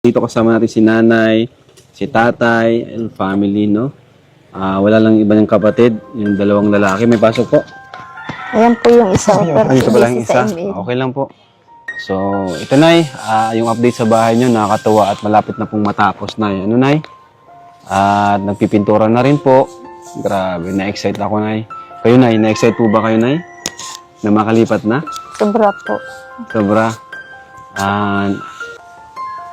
Dito kasama natin si nanay, si tatay, and family, no? Wala lang iba ng kapatid, yung dalawang lalaki. May pasok po. Ayan po yung isa. Ay, ito pala yung isa. Okay lang po. So, ito nay, yung update sa bahay nyo, nakakatuwa at malapit na pong matapos na. Ano nay? At nagpipintura na rin po. Grabe, na-excite ako nay. Kayo nay, na-excite po ba kayo nay? Na makalipat na? Sobra po. Sobra.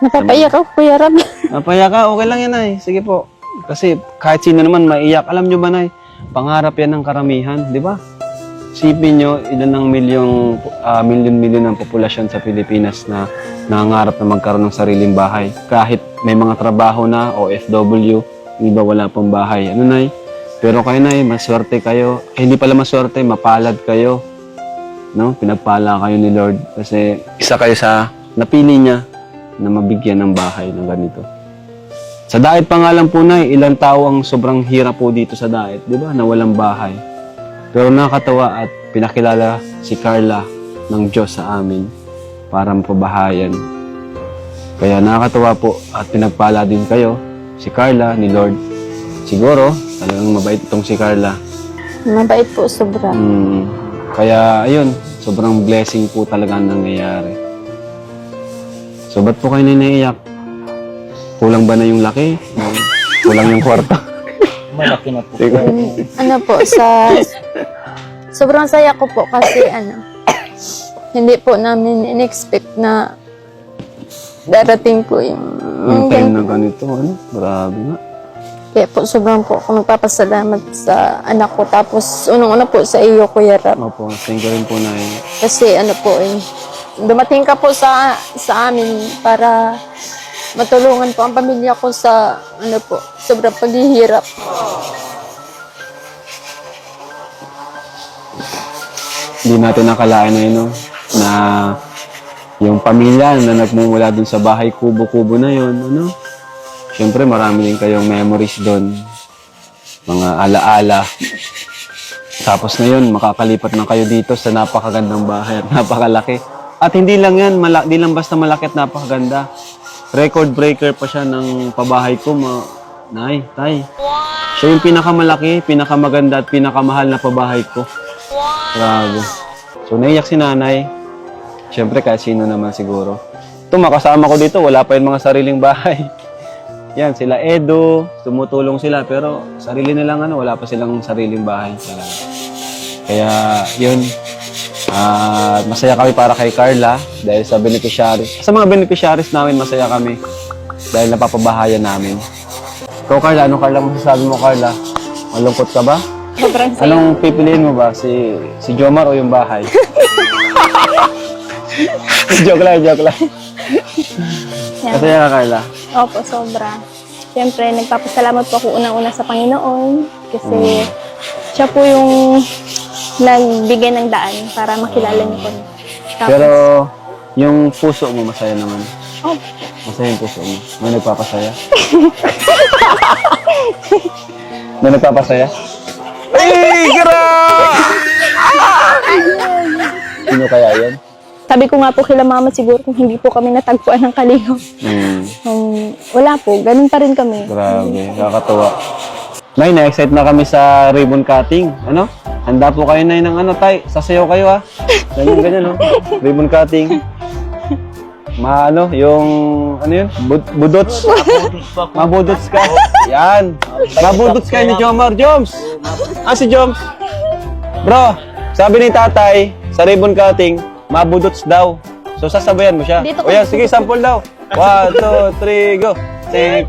Napapaiyak ako, Kuya Rab. Napaya ka, okay lang yan ay. Sige po. Kasi kahit sino naman maiyak. Alam nyo ba nay, pangarap yan ng karamihan, di ba? Sipin nyo, ilan ng milyon ng populasyon sa Pilipinas na nangangarap na magkaroon ng sariling bahay. Kahit may mga trabaho na, OFW, yung iba wala pang bahay. Ano nay? Pero kayo nay, maswerte kayo. Hindi pala maswerte, mapalad kayo. No? Pinagpala kayo ni Lord. Kasi isa kayo sa napili niya na mabigyan ng bahay ng ganito. Sa Daet pa nga lang po na, ilang tao ang sobrang hirap po dito sa Daet, di ba? Na walang bahay. Pero nakakatawa at pinakilala si Carla ng Diyos sa amin para mapabahayan. Kaya nakakatawa po at pinagpala din kayo, si Carla, ni Lord. Siguro, talagang mabait itong si Carla. Mabait po, sobra. Kaya, ayun, sobrang blessing po talaga ang nangyayari. So, ba't po kayo naiiyak? Kulang ba na yung laki? Kulang yung kwarto? Malaki na po. Ano po, sobrang saya ko po kasi hindi po namin in-expect na darating po yung Yung time na ganito, ano? Grabe nga. Kaya po sobrang po ako magpapasalamat sa anak ko. Tapos unang-una po sa iyo, Kuya Rab. Opo, thank you rin po na Kasi dumating ka po sa amin para matulungan po ang pamilya ko sa sobrang paghihirap. Hindi natin nakalain na yun, no? Na yung pamilya na nagmumula dun sa bahay kubo-kubo na yun, ano? Siyempre, marami din kayong memories doon. Mga alaala. Tapos ngayon, makakalipat na kayo dito sa napakagandang bahay at napakalaki. At hindi lang yan, hindi lang basta malaki at napakaganda. Record breaker pa siya ng pabahay ko, Nay, Tay. Siya yung pinakamalaki, pinakamaganda at pinakamahal na pabahay ko. Grabe. So, naiyak si nanay. Siyempre, kahit sino naman siguro. Ito, makasama ko dito, wala pa yung mga sariling bahay. Yan, sila Edo, tumutulong sila, pero sarili nilang wala pa silang sariling bahay. Kaya, yun. Masaya kami para kay Carla dahil sa beneficiaries. Sa mga beneficiaries namin, masaya kami dahil napapabahayan namin. Ikaw, Carla, anong masasabi mo, Carla? Malungkot ka ba? Sobrang saya. Anong pipiliin mo ba? Si Jomar o yung bahay? Joke lang. Masaya ka, Carla? Opo, sobra. Siyempre, nagpapasalamat po ako unang-una sa Panginoon kasi siya po yung nagbigay ng daan para makilala niyo po. Tapos, Pero yung puso mo, masaya naman. Oh. Masaya yung puso mo. May nagpapasaya? May nagpapasaya? Ay, gira! Sino kaya yun? sabi ko nga po kila mama siguro kung hindi po kami natagpuan ng Kalingap. Wala po, ganun pa rin kami. Grabe, nakakatuwa. Nay, na-excite na kami sa ribbon cutting. Ano? Handa po kayo, Nay, ng Tay. Sasayaw kayo, ha? Ganyan, no? Ribbon cutting. Yung, yun? Budots. Mabudots ka. Yan. Mabudots ka ni Jomar. Joms! Si Joms. Bro, sabi ni tatay, sa ribbon cutting, mabudots daw. So, sasabayan mo siya. Dito O yan, sige, sample daw. 1, 2, 3, go. Yan,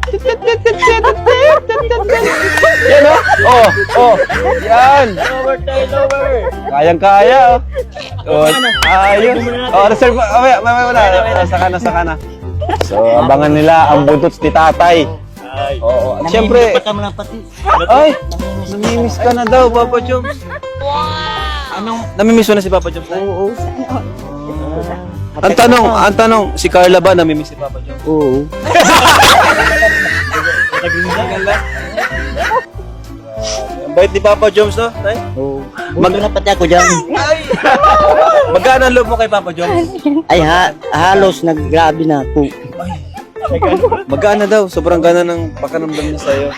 oh. Yan. Lower tayo, lower. Kayang-kaya, oh. Ayun. Reserve. Mamaya. Saka na. So, abangan nila ang budots ni tatay. Oo. At syempre, Namimiss pa naman pati. ay, namimiss ka na daw, Papa Joms. Wow! Namimiss mo na si Papa Joms? Oo. Ang tanong, si Carla ba namimiss si Papa Joms? Oo. Ang bait ni Papa Joms, no? Tay? Oo. Buto na pati ako dyan. Magkano ang loob mo kay Papa Joms? Ay, halos naggrabe na po. Magana daw. Sobrang gana ng pakanamdam niya sa'yo.